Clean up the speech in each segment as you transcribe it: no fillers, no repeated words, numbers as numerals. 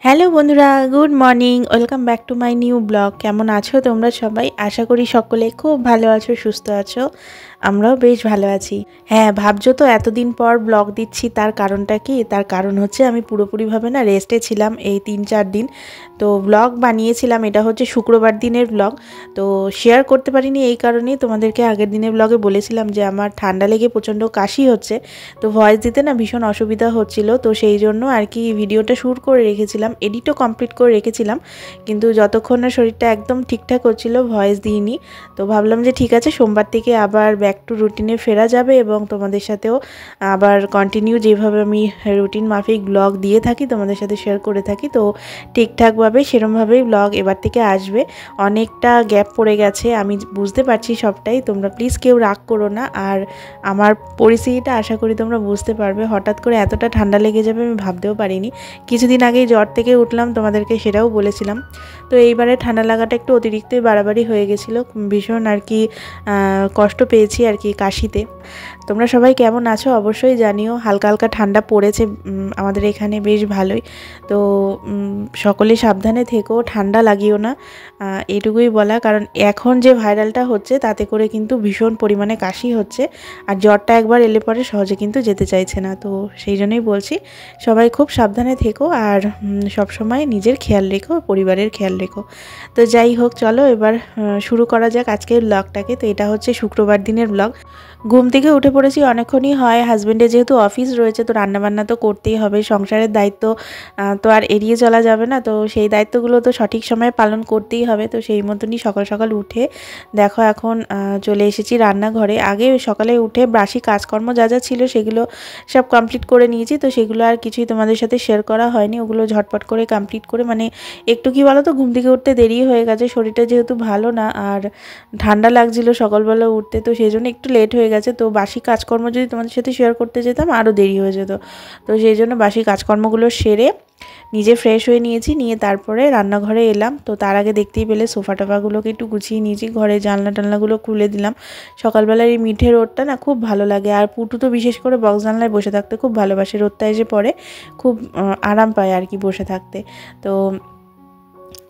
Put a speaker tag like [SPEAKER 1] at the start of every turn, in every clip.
[SPEAKER 1] Hello বন্ধুরা, good morning, welcome back to my new blog. কেমন আছো তোমরা সবাই? আশা করি সকলে খুব ভালো আছো, সুস্থ আছো। আমরাও বেশ ভালো আছি। হ্যাঁ, ভাবছো তো এতদিন পর ব্লগ দিচ্ছি, তার কারণটা কি? তার কারণ হচ্ছে আমি পুরোপুরিভাবে না রেস্টে ছিলাম এই 3-4 দিন। তো ব্লগ বানিয়েছিলাম, এটা হচ্ছে শুক্রবার দিনের ব্লগ। তো শেয়ার করতে পারিনি এই কারণেই, তোমাদেরকে আগের দিনের ব্লগে বলেছিলাম যে আমার ঠান্ডা লেগে প্রচণ্ড কাশি হচ্ছে, তো ভয়েস দিতে না ভীষণ অসুবিধা হচ্ছিল। তো সেই জন্য আর কি ভিডিওটা শ্যুট করে রেখেছিলাম, এডিটও কমপ্লিট করে রেখেছিলাম, কিন্তু যতক্ষণ না শরীরটা একদম ঠিকঠাক হচ্ছিল ভয়েস দিইনি। তো ভাবলাম যে ঠিক আছে, সোমবার থেকে আবার ব্যাক টু রুটিনে ফেরা যাবে এবং তোমাদের সাথেও আবার কন্টিনিউ যেভাবে আমি রুটিন মাফিক ব্লগ দিয়ে থাকি, তোমাদের সাথে শেয়ার করে থাকি, তো ঠিকঠাকভাবে সেরমভাবেই ব্লগ এবার থেকে আসবে। অনেকটা গ্যাপ পড়ে গেছে, আমি বুঝতে পারছি সবটাই, তোমরা প্লিজ কেউ রাগ করো না। আর আমার পরিস্থিতিটা আশা করি তোমরা বুঝতে পারবে। হঠাৎ করে এতটা ঠান্ডা লেগে যাবে আমি ভাবতেও পারিনি। কিছুদিন আগেই জ্বর থেকে উঠলাম, তোমাদেরকে সেটাও বলেছিলাম। তো এইবারে ঠান্ডা লাগাটা একটু অতিরিক্তই বাড়াবাড়ি হয়ে গেছিলো, ভীষণ আর কি কষ্ট পেয়েছি আর কি কাশিতে। তোমরা সবাই কেমন আছো অবশ্যই জানিও। হালকা হালকা ঠান্ডা পড়েছে আমাদের এখানে বেশ ভালোই। তো সকলে সাবধানে থেকো, ঠান্ডা লাগিও না, এটুকুই বলা। কারণ এখন যে ভাইরালটা হচ্ছে তাতে করে কিন্তু ভীষণ পরিমাণে কাশি হচ্ছে, আর জ্বরটা একবার এলে পরে সহজে কিন্তু যেতে চাইছে না। তো সেই জন্যই বলছি সবাই খুব সাবধানে থেকো, আর সবসময় নিজের খেয়াল রেখো, পরিবারের খেয়াল রেখো। তো যাই হোক, চলো এবার শুরু করা যাক আজকের ব্লগটাকে। তো এটা হচ্ছে শুক্রবার দিনের ব্লগ। ঘুম থেকে উঠে পড়েছি অনেকক্ষণই হয়। হাজব্যান্ডের যেহেতু অফিস রয়েছে, তো রান্নাবান্না তো করতেই হবে, সংসারের দায়িত্ব তো আর এড়িয়ে চলা যাবে না। তো সেই দায়িত্বগুলো তো সঠিক সময়ে পালন করতেই হবে। তো সেই মতনই সকাল সকাল উঠে দেখো এখন চলে এসেছি রান্নাঘরে। আগে সকালে উঠে বাসি কাজকর্ম যা যা ছিল সেগুলো সব কমপ্লিট করে নিয়েছি। তো সেগুলো আর কিছুই তোমাদের সাথে শেয়ার করা হয়নি, ওগুলো ঝটপট করে কমপ্লিট করে, মানে একটু কি বলো তো, ঘুম থেকে উঠতে দেরি হয়ে গেছে, শরীরটা যেহেতু ভালো না আর ঠান্ডা লাগছিল সকালবেলা উঠতে, তো সেই জন্য একটু লেট হয়ে গেছে। তো বাসি কাজকর্ম যদি তোমাদের সাথে শেয়ার করতে যেতাম আরও দেরি হয়ে যেত। তো সেই জন্য বাসি কাজকর্মগুলো সেরে নিজে ফ্রেশ হয়ে নিয়েছি, নিয়ে তারপরে রান্নাঘরে এলাম। তো তার আগে দেখতেই পেলে সোফা টোফাগুলোকে একটু গুছিয়ে নিয়েছি, ঘরে জানলা টানলাগুলো খুলে দিলাম। সকালবেলার এই মিঠে রোদটা না খুব ভালো লাগে, আর পুটু তো বিশেষ করে বক্স জানলায় বসে থাকতে খুব ভালোবাসে, রোদটা এসে পড়ে খুব আরাম পায় আর কি বসে থাকতে। তো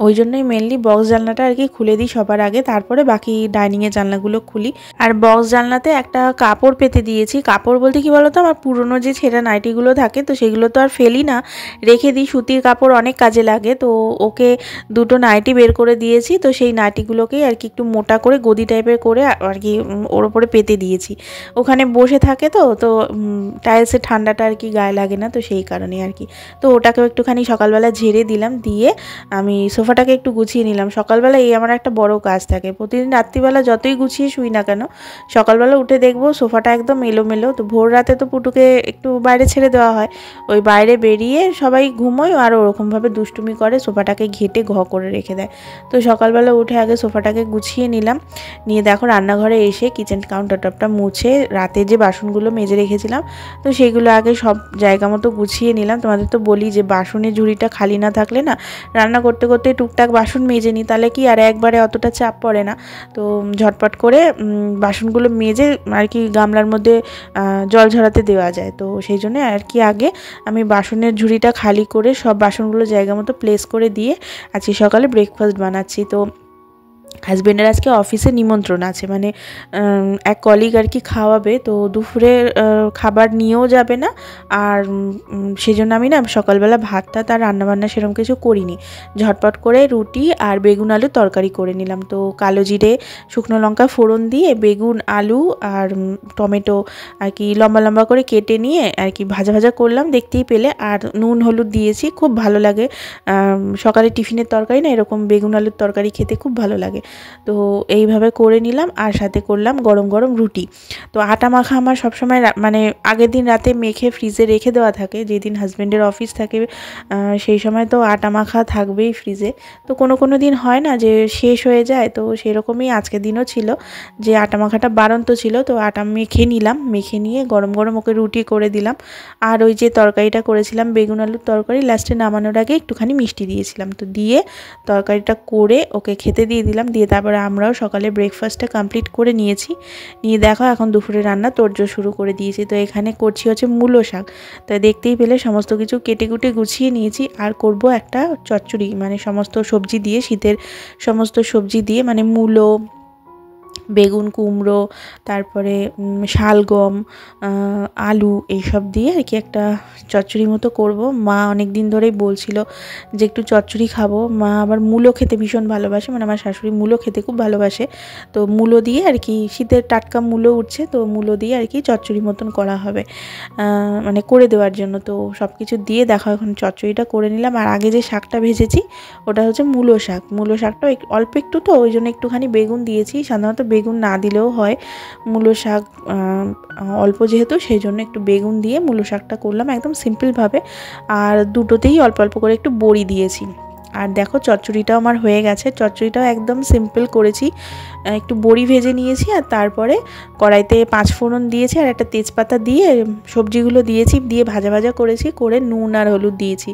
[SPEAKER 1] ওই জন্যই মেনলি বক্স জানলাটা আর কি খুলে দিই সবার আগে, তারপরে বাকি ডাইনিংয়ের জানলাগুলো খুলি। আর বক্স জানলাতে একটা কাপড় পেতে দিয়েছি। কাপড় বলতে কি বলতো, আমার পুরনো যে ছেঁড়া নাইটিগুলো থাকে তো সেগুলো তো আর ফেলি না, রেখে দিই। সুতির কাপড় অনেক কাজে লাগে, তো ওকে দুটো নাইটি বের করে দিয়েছি। তো সেই নাইটিগুলোকেই আর কি একটু মোটা করে গদি টাইপের করে আর কি ওর ওপরে পেতে দিয়েছি। ওখানে বসে থাকে তো তো টাইলসের ঠান্ডাটা আর কি গায়ে লাগে না, তো সেই কারণে আর কি। তো ওটাকেও একটুখানি সকালবেলা ঝেড়ে দিলাম, দিয়ে আমি সোফাটাকে একটু গুছিয়ে নিলাম। সকালবেলা এই আমার একটা বড় কাজ থাকে, প্রতিদিন রাত্রিবেলা যতই গুছিয়ে শুই না কেন, সকালবেলা উঠে দেখবো সোফাটা একদম এলোমেলো। তো ভোর রাতে তো পুটুকে একটু বাইরে ছেড়ে দেওয়া হয়, ওই বাইরে বেরিয়ে সবাই ঘুমোয় আর ওরকমভাবে দুষ্টুমি করে, সোফাটাকে ঘেটে ঘ করে রেখে দেয়। তো সকালবেলা উঠে আগে সোফাটাকে গুছিয়ে নিলাম, নিয়ে দেখো রান্নাঘরে এসে কিচেন কাউন্টার টপটা মুছে রাতে যে বাসনগুলো মেজে রেখেছিলাম তো সেগুলো আগে সব জায়গা মতো গুছিয়ে নিলাম। তোমাদের তো বলি যে বাসনের ঝুড়িটা খালি না থাকলে না রান্না করতে করতে টুকটাক বাসন মেজে নিই, তাহলে কি আর একবারে অতটা চাপ পড়ে না। তো ঝটপট করে বাসনগুলো মেজে আর কি গামলার মধ্যে জল ঝরাতে দেওয়া যায়। তো সেই জন্য আর কি আগে আমি বাসনের ঝুড়িটা খালি করে সব বাসনগুলো জায়গা মতো প্লেস করে দিয়ে আজকে সকালে ব্রেকফাস্ট বানাচ্ছি। তো হাজবেন্ডের আজকে অফিসে নিমন্ত্রণ আছে, মানে এক কলিগ আর কি খাওয়াবে, তো দুপুরের খাবার নিয়েও যাবে না। আর সেই জন্য আমি না সকালবেলা ভাতটা তার রান্নাবান্না সেরকম কিছু করিনি, ঝটপট করে রুটি আর বেগুন আলু তরকারি করে নিলাম। তো কালো জিরে শুকনো লঙ্কা ফোড়ন দিয়ে বেগুন আলু আর টমেটো আর কি লম্বা লম্বা করে কেটে নিয়ে আর কি ভাজা ভাজা করলাম, দেখতেই পেলে। আর নুন হলুদ দিয়েছি, খুব ভালো লাগে। সকালে টিফিনের তরকারি না এরকম বেগুন আলুর তরকারি খেতে খুব ভালো লাগে। তো এইভাবে করে নিলাম, আর সাথে করলাম গরম গরম রুটি। তো আটা মাখা আমার সবসময় মানে আগের দিন রাতে মেখে ফ্রিজে রেখে দেওয়া থাকে, যেদিন হাজব্যান্ডের অফিস থাকে সেই সময় তো আটা মাখা থাকবেই ফ্রিজে। তো কোনো দিন হয় না যে শেষ হয়ে যায়, তো সেরকমই আজকের দিনও ছিল যে আটা মাখাটা বাড়ন্ত ছিল। তো আটা মেখে নিলাম, মেখে নিয়ে গরম গরম ওকে রুটি করে দিলাম। আর ওই যে তরকারিটা করেছিলাম বেগুন আলুর তরকারি, লাস্টে নামানোর আগে একটুখানি মিষ্টি দিয়েছিলাম। তো দিয়ে তরকারিটা করে ওকে খেতে দিয়ে দিলাম, দিয়ে তারপরে আমরাও সকালে ব্রেকফাস্টটা কমপ্লিট করে নিয়েছি। নিয়ে দেখো এখন দুপুরে রান্না তোড়জোড় শুরু করে দিয়েছি। তো এখানে করছি হচ্ছে মূলো শাক। তো দেখতেই পেলে সমস্ত কিছু কেটে কুটে গুছিয়ে নিয়েছি। আর করব একটা চচ্চড়ি, মানে সমস্ত সবজি দিয়ে, শীতের সমস্ত সবজি দিয়ে, মানে মূলো, বেগুন, কুমড়ো, তারপরে শালগম, আলু এইসব দিয়ে আর কি একটা চচ্চড়ি মতো করব। মা অনেক দিন ধরেই বলছিল যে একটু চচ্চড়ি খাবো। মা আবার মূলো খেতে ভীষণ ভালোবাসে, মানে আমার শাশুড়ি মূলো খেতে খুব ভালোবাসে। তো মূলো দিয়ে আর কি, শীতের টাটকা মূলো উঠছে, তো মূলো দিয়ে আর কি চচ্চড়ি মতন করা হবে, মানে করে দেওয়ার জন্য। তো সব কিছু দিয়ে দেখো এখন চচ্চড়িটা করে নিলাম। আর আগে যে শাকটা ভেজেছি ওটা হচ্ছে মূলো শাক। মূলো শাকটা অল্প একটু, তো ওই জন্য একটুখানি বেগুন দিয়েছি। সাধারণত বেগুন না দিলেও হয়, মূলো শাক অল্প যেহেতু সেই জন্য একটু বেগুন দিয়ে মূলো শাকটা করলাম একদম সিম্পলভাবে। আর দুটোতেই অল্প অল্প করে একটু বড়ি দিয়েছি। আর দেখো চচ্চড়িটাও আমার হয়ে গেছে। চচ্চড়িটাও একদম সিম্পল করেছি, একটু বড়ি ভেজে নিয়েছি আর তারপরে কড়াইতে 5 ফোড়ন দিয়েছি আর একটা তেজপাতা দিয়ে সবজিগুলো দিয়েছি, দিয়ে ভাজা ভাজা করেছি, করে নুন আর হলুদ দিয়েছি।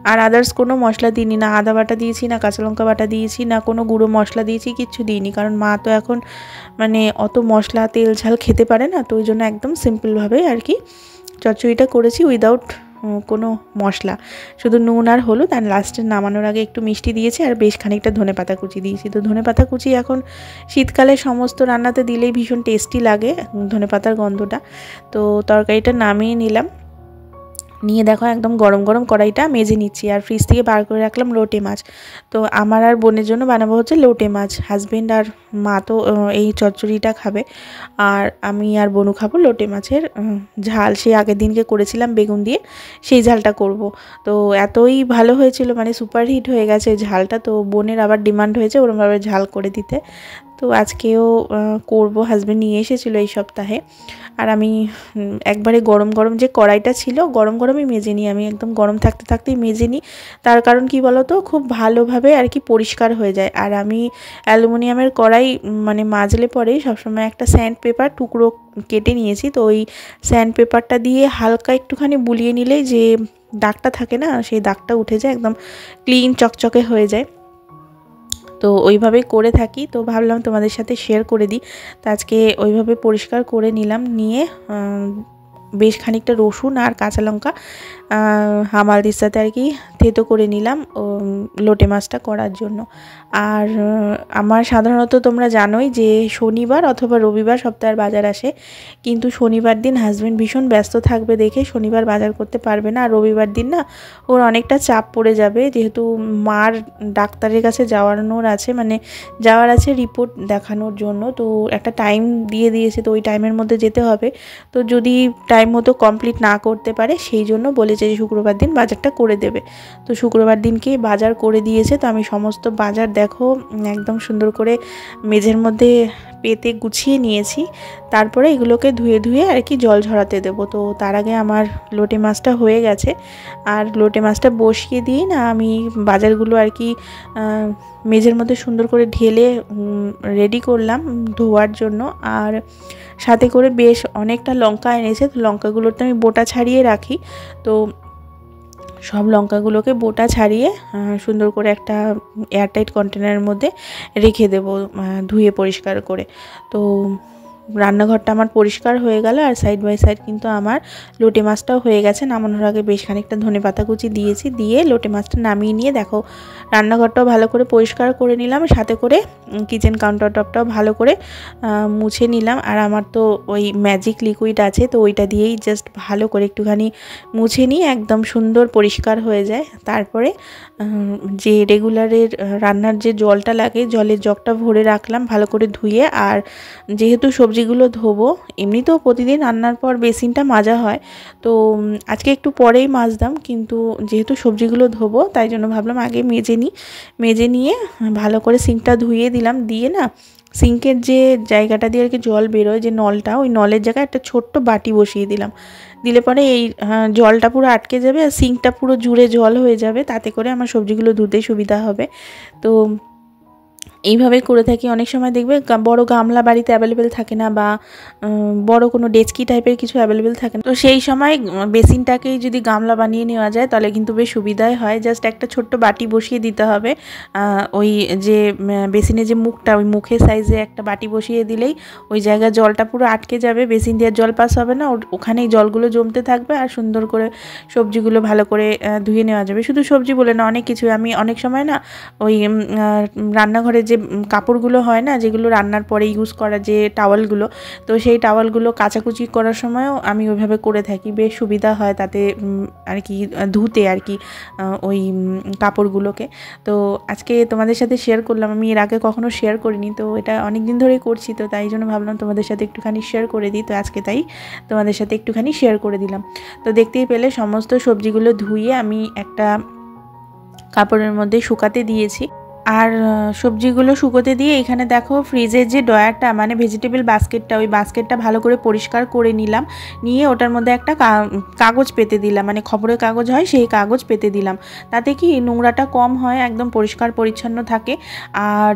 [SPEAKER 1] আর আদার্স কোনো মশলা দিইনি, না আদা বাটা দিয়েছি, না কাঁচা লঙ্কা বাটা দিয়েছি, না কোনো গুঁড়ো মশলা দিয়েছি, কিচ্ছু দিইনি। কারণ মা তো এখন মানে অত মশলা তেল ঝাল খেতে পারে না, তো ওই জন্য একদম সিম্পলভাবে আর কি চচ্চড়িটা করেছি, উইদাউট কোনো মশলা, শুধু নুন আর হলুদ। আর লাস্টে নামানোর আগে একটু মিষ্টি দিয়েছি আর বেশ খানিকটা ধনেপাতা কুচি দিয়েছি। তো ধনেপাতা কুচি এখন শীতকালে সমস্ত রান্নাতে দিলেই ভীষণ টেস্টি লাগে ধনেপাতার গন্ধটা। তো তরকারিটা নামিয়ে নিলাম, নিয়ে দেখো একদম গরম গরম কড়াইটা মেজে নিচ্ছি। আর ফ্রিজ থেকে বার করে রাখলাম লোটে মাছ। তো আমার আর বোনের জন্য বানাবো হচ্ছে লোটে মাছ। হাজবেন্ড আর মা তো এই চচ্চড়িটা খাবে, আর আমি আর বনু খাবো লোটে মাছের ঝাল। সেই আগের দিনকে করেছিলাম বেগুন দিয়ে, সেই ঝালটা করব। তো এতই ভালো হয়েছিল, মানে সুপারহিট হয়ে গেছে ঝালটা। তো বোনের আবার ডিমান্ড হয়েছে ওরমভাবে ঝাল করে দিতে। তো আজকেও করব, হাজবেন্ড নিয়ে এসেছিলো এই সপ্তাহে। আর আমি একবারে গরম গরম যে কড়াইটা ছিল গরম গরমই মেজে নিই, আমি একদম গরম থাকতে থাকতেই মেজে নিই। তার কারণ কি বলো তো, খুব ভালোভাবে আর কি পরিষ্কার হয়ে যায়। আর আমি অ্যালুমিনিয়ামের কড়াই মানে মাজলে পরে সবসময় একটা স্যান্ড পেপার টুকরো কেটে নিয়েছি। তো ওই স্যান্ড পেপারটা দিয়ে হালকা একটুখানি বুলিয়ে নিলেই যে দাগটা থাকে না, সেই দাগটা উঠে যায়, একদম ক্লিন চকচকে হয়ে যায়। তো ওইভাবেই করে থাকি, তো ভাবলাম তোমাদের সাথে শেয়ার করে দিই। তো আজকে ওইভাবে পরিষ্কার করে নিলাম, নিয়ে বেশ খানিকটা রসুন আর কাঁচা লঙ্কা হামালদির সাথে আর কি থেতো করে নিলাম লোটে মাছটা করার জন্য। আর আমার সাধারণত তোমরা জানোই যে শনিবার অথবা রবিবার সপ্তাহের বাজার আসে, কিন্তু শনিবার দিন হাজব্যান্ড ভীষণ ব্যস্ত থাকবে দেখে শনিবার বাজার করতে পারবে না। আর রবিবার দিন না ওর অনেকটা চাপ পড়ে যাবে, যেহেতু মার ডাক্তারের কাছে যাওয়ানোর আছে, মানে যাওয়ার আছে রিপোর্ট দেখানোর জন্য। তো একটা টাইম দিয়ে দিয়েছে, তো ওই টাইমের মধ্যে যেতে হবে। তো যদি টাইম মতো কমপ্লিট না করতে পারে সেই জন্য বলেছে যে শুক্রবার দিন বাজারটা করে দেবে। তো শুক্রবার দিনকে বাজার করে দিয়েছে। তো আমি সমস্ত বাজার দেখো একদম সুন্দর করে মেঝের মধ্যে পেতে গুছিয়ে নিয়েছি। তারপরে এগুলোকে ধুয়ে ধুয়ে আর কি জল ঝরাতে দেবো। তো তার আগে আমার লোটে মাছটা হয়ে গেছে, আর লোটে মাছটা বসিয়ে দিয়ে না আমি বাজারগুলো আর কি মেঝের মধ্যে সুন্দর করে ঢেলে রেডি করলাম ধোয়ার জন্য। আর সাথে করে বেশ অনেকটা লঙ্কা এনেছে, তো লঙ্কাগুলোতে আমি বোটা ছাড়িয়ে রাখি। তো সব লঙ্কাগুলোকে বোটা ছাড়িয়ে সুন্দর করে একটা এয়ারটাইট কন্টেনারের মধ্যে রেখে দেবো ধুয়ে পরিষ্কার করে। তো রান্নাঘরটা আমার পরিষ্কার হয়ে গেল। আর সাইড বাই সাইড কিন্তু আমার লোটে মাছটাও হয়ে গেছে। নামানোর আগে বেশ খানিকটা ধনেপাতা কুচি দিয়েছি, দিয়ে লোটে মাছটা নামিয়ে নিয়ে দেখো রান্নাঘরটাও ভালো করে পরিষ্কার করে নিলাম, সাথে করে কিচেন কাউন্টার টপটাও ভালো করে মুছে নিলাম। আর আমার তো ওই ম্যাজিক লিকুইড আছে, তো ওইটা দিয়েই জাস্ট ভালো করে একটুখানি মুছে নিয়ে একদম সুন্দর পরিষ্কার হয়ে যায়। তারপরে যে রেগুলারের রান্নার যে জলটা লাগে, জলের জগটা ভরে রাখলাম ভালো করে ধুয়ে। আর যেহেতু সবজিগুলো ধোবো, এমনিতেও প্রতিদিন রান্নার পর বেসিনটা মাজা হয়, তো আজকে একটু পরেই মাজলাম, কিন্তু যেহেতু সবজিগুলো ধোবো তাই জন্য ভাবলাম আগে মেজে নিয়ে ভালো করে সিঙ্কটা ধুয়ে দিলাম। দিয়ে না সিঙ্কের যে জায়গাটা দিয়ে আর কি জল বেরোয়, যে নলটা, ওই নলের জায়গায় একটা ছোট্ট বাটি বসিয়ে দিলাম। দিলে পরে এই জলটা পুরো আটকে যাবে আর সিঙ্কটা পুরো জুড়ে জল হয়ে যাবে, তাতে করে আমার সবজিগুলো ধুতে সুবিধা হবে। তো এইভাবে করে থাকি। অনেক সময় দেখবে বড় গামলা বাড়িতে অ্যাভেলেবেল থাকে না, বা বড় কোনো ডেচকি টাইপের কিছু অ্যাভেলেবেল থাকে না, তো সেই সময় বেসিনটাকেই যদি গামলা বানিয়ে নেওয়া যায় তাহলে কিন্তু বেশ সুবিধাই হয়। জাস্ট একটা ছোট্ট বাটি বসিয়ে দিতে হবে, ওই যে বেসিনের যে মুখটা, ওই মুখের সাইজে একটা বাটি বসিয়ে দিলেই ওই জায়গায় জলটা পুরো আটকে যাবে, বেসিন দিয়ে জল পাস হবে না, ওখানেই জলগুলো জমতে থাকবে আর সুন্দর করে সবজিগুলো ভালো করে ধুয়ে নেওয়া যাবে। শুধু সবজি বলে না, অনেক কিছু। আমি অনেক সময় না ওই রান্নাঘরে যে কাপড়গুলো হয় না, যেগুলো রান্নার পরে ইউজ করা যে টাওয়ালগুলো, তো সেই টাওয়ালগুলো কাচাকুচি করার সময়ও আমি ওইভাবে করে থাকি, বেশ সুবিধা হয় তাতে আর কি ধুতে আর কি ওই কাপড়গুলোকে। তো আজকে তোমাদের সাথে শেয়ার করলাম, আমি এর আগে কখনো শেয়ার করিনি, তো এটা অনেক দিন ধরেই করছি, তো তাই জন্য ভাবলাম তোমাদের সাথে একটুখানি শেয়ার করে দিই। তো আজকে তাই তোমাদের সাথে একটুখানি শেয়ার করে দিলাম। তো দেখতেই পেলে সমস্ত সবজিগুলো ধুয়ে আমি একটা কাপড়ের মধ্যে শুকাতে দিয়েছি। আর সবজিগুলো শুকোতে দিয়ে এখানে দেখো ফ্রিজের যে ড্রয়ারটা, মানে ভেজিটেবল বাস্কেটটা, ওই বাস্কেটটা ভালো করে পরিষ্কার করে নিলাম। নিয়ে ওটার মধ্যে একটা কাগজ পেতে দিলাম, মানে খবরের কাগজ হয় সেই কাগজ পেতে দিলাম, তাতে কি নোংরাটা কম হয়, একদম পরিষ্কার পরিচ্ছন্ন থাকে। আর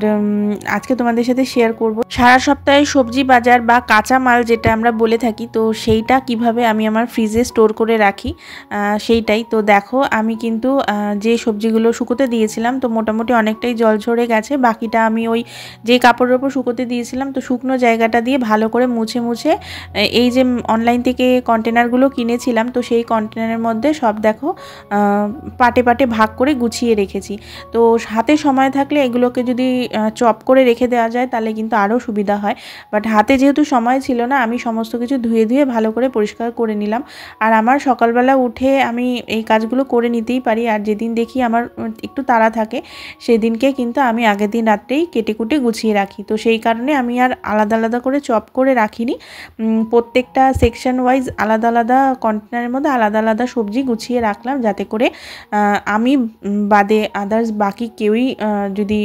[SPEAKER 1] আজকে তোমাদের সাথে শেয়ার করব সারা সপ্তাহে সবজি বাজার বা কাঁচা মাল যেটা আমরা বলে থাকি, তো সেইটা কিভাবে আমি আমার ফ্রিজে স্টোর করে রাখি সেইটাই। তো দেখো আমি কিন্তু যে সবজিগুলো শুকোতে দিয়েছিলাম, তো মোটামুটি অনেকটাই জল ঝরে গেছে। বাকিটা আমি ওই যে কাপড়ের ওপর শুকোতে দিয়েছিলাম, তো শুকনো জায়গাটা দিয়ে ভালো করে মুছে এই যে অনলাইন থেকে কন্টেনারগুলো কিনেছিলাম, তো সেই কন্টেনারের মধ্যে সব দেখো পাটে পাটে ভাগ করে গুছিয়ে রেখেছি। তো হাতে সময় থাকলে এগুলোকে যদি চপ করে রেখে দেওয়া যায় তাহলে কিন্তু আরও সুবিধা হয়। বাট হাতে যেহেতু সময় ছিল না, আমি সমস্ত কিছু ধুয়ে ভালো করে পরিষ্কার করে নিলাম। আর আমার সকালবেলা উঠে আমি এই কাজগুলো করে নিতেই পারি, আর যেদিন দেখি আমার একটু তাড়া থাকে সেদিনকে কিন্তু আমি আগের দিন রাত্রেই কেটে কুটে গুছিয়ে রাখি। তো সেই কারণে আমি আর আলাদা আলাদা করে চপ করে রাখিনি, প্রত্যেকটা সেকশন ওয়াইজ আলাদা আলাদা কন্টেনারের মধ্যে আলাদা আলাদা সবজি গুছিয়ে রাখলাম, যাতে করে আমি বাদে আদার্স বাকি কেউই যদি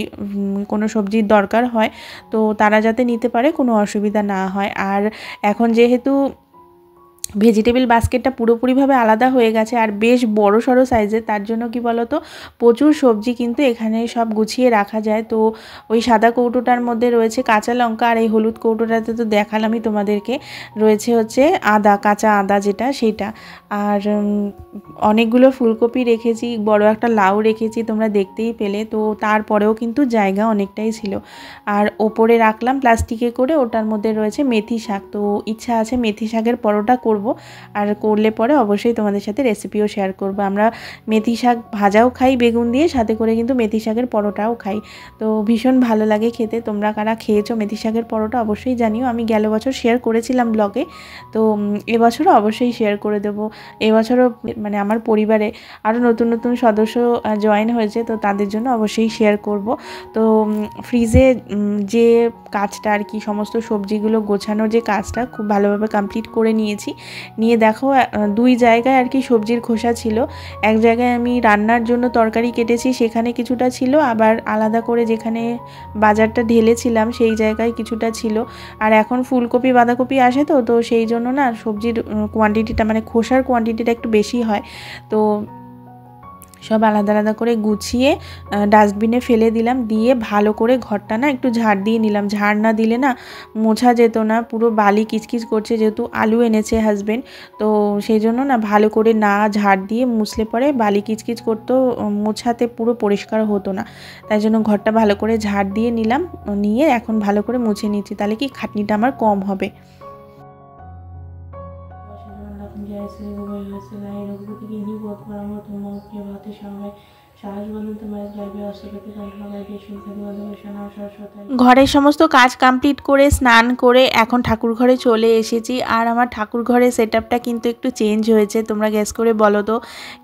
[SPEAKER 1] কোনো সবজির দরকার হয় তো তারা যাতে নিতে পারে, কোনো অসুবিধা না হয়। আর এখন যেহেতু ভেজিটেবল বাস্কেটটা পুরোপুরিভাবে আলাদা হয়ে গেছে আর বেশ বড় সড়ো সাইজের, তার জন্য কি বলতো প্রচুর সবজি কিন্তু এখানে সব গুছিয়ে রাখা যায়। তো ওই সাদা কৌটোটার মধ্যে রয়েছে কাঁচা লঙ্কা, আর এই হলুদ কৌটোটাতে তো দেখালামই তোমাদেরকে, রয়েছে হচ্ছে আদা, কাঁচা আদা যেটা, সেইটা। আর অনেকগুলো ফুলকপি রেখেছি, বড় একটা লাউ রেখেছি, তোমরা দেখতেই পেলে। তো তারপরেও কিন্তু জায়গা অনেকটাই ছিল। আর ওপরে রাখলাম প্লাস্টিকে করে, ওটার মধ্যে রয়েছে মেথি শাক। তো ইচ্ছা আছে মেথি শাকের পরোটা করব, আর করলে পরে অবশ্যই তোমাদের সাথে রেসিপিও শেয়ার করব। আমরা মেথি শাক ভাজাও খাই বেগুন দিয়ে, সাথে করে কিন্তু মেথি শাকের পরোটাও খাই। তো ভীষণ ভালো লাগে খেতে। তোমরা কারা খেয়েছো মেথি শাকের পরোটা অবশ্যই জানিও। আমি গেল বছর শেয়ার করেছিলাম ব্লগে, তো এবছরও অবশ্যই শেয়ার করে দেবো। এবছরও মানে আমার পরিবারে আরও নতুন নতুন সদস্য জয়েন হয়েছে, তো তাদের জন্য অবশ্যই শেয়ার করব। তো ফ্রিজে যে কাজটা আর কি, সমস্ত সবজিগুলো গোছানোর যে কাজটা খুব ভালোভাবে কমপ্লিট করে নিয়েছি। নিয়ে দেখো দুই জায়গায় আর কি সবজির খোসা ছিল। এক জায়গায় আমি রান্নার জন্য তরকারি কেটেছি, সেখানে কিছুটা ছিল, আবার আলাদা করে যেখানে বাজারটা ঢেলেছিলাম সেই জায়গায় কিছুটা ছিল। আর এখন ফুলকপি বাঁধাকপি আসে, তো সেই জন্য না সবজির কোয়ান্টিটিটা, মানে খোসার কোয়ান্টিটিটা একটু বেশি হয়। তো সব আলাদা আলাদা করে গুছিয়ে ডাস্টবিনে ফেলে দিলাম, দিয়ে ভালো করে ঘরটা না একটু ঝাড় দিয়ে নিলাম। ঝাড় না দিলে না মোছা যেত না, পুরো বালি কিচকিচ করছে, যেহেতু আলু এনেছে হাজবেন্ড, তো সেই জন্য না ভালো করে না ঝাড় দিয়ে মুছলে পরে বালি কিচকিচ করতো, মোছাতে পুরো পরিষ্কার হতো না। তাই জন্য ঘরটা ভালো করে ঝাড় দিয়ে নিলাম, নিয়ে এখন ভালো করে মুছে নিচ্ছি, তাহলে কি খাটনিটা আমার কম হবে। ঘরের সমস্ত কাজ কমপ্লিট করে স্নান করে এখন ঠাকুর ঘরে চলে এসেছি। আর আমার ঠাকুর ঘরের সেটআপটা কিন্তু একটু চেঞ্জ হয়েছে। তোমরা গেস করে বলো তো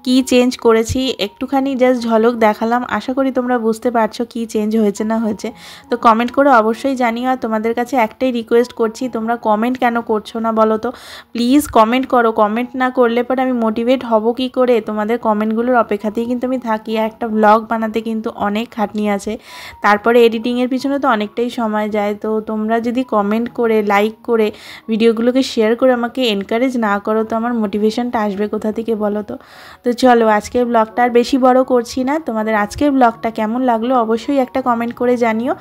[SPEAKER 1] কি চেঞ্জ করেছি। একটুখানি জাস্ট ঝলক দেখালাম, আশা করি তোমরা বুঝতে পারছো কি চেঞ্জ হয়েছে না হয়েছে। তো কমেন্ট করে অবশ্যই জানিও। আর তোমাদের কাছে একটাই রিকোয়েস্ট করছি, তোমরা কমেন্ট কেন করছো না বলো তো, প্লিজ কমেন্ট করো। কমেন্ট না করলে পরে আমি মোটিভেট হব কি করে? তোমাদের কমেন্টগুলোর অপেক্ষাতেই কিন্তু আমি থাকি। একটা ব্লগ বানাতে কিন্তু অনেক খাটনি আছে, তারপরে এডিটিংয়ের পিছনে তো অনেকটাই সময় যায়। তো তোমরা যদি কমেন্ট করে, লাইক করে, ভিডিওগুলোকে শেয়ার করে আমাকে এনকারেজ না করো, তো আমার মোটিভেশনটা আসবে কোথা থেকে বলো তো। তো চলো আজকের ব্লগটা আর বেশি বড় করছি না। তোমাদের আজকের ব্লগটা কেমন লাগলো অবশ্যই একটা কমেন্ট করে জানিও,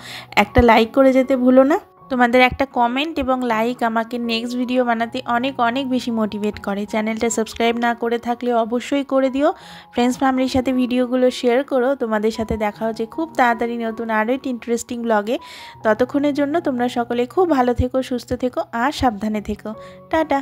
[SPEAKER 1] একটা লাইক করে যেতে ভুলো না। তোমাদের একটা কমেন্ট এবং লাইক আমাকে নেক্সট ভিডিও বানাতে অনেক অনেক বেশি মোটিভেট করে। চ্যানেলটা সাবস্ক্রাইব না করে থাকলে অবশ্যই করে দিও। ফ্রেন্ডস ফ্যামিলির সাথে ভিডিওগুলো শেয়ার করো। তোমাদের সাথে দেখা হচ্ছে খুব তাড়াতাড়ি নতুন আরও একটি ইন্টারেস্টিং ব্লগে। ততক্ষণের জন্য তোমরা সকলে খুব ভালো থেকো, সুস্থ থেকো আর সাবধানে থেকো। টাটা।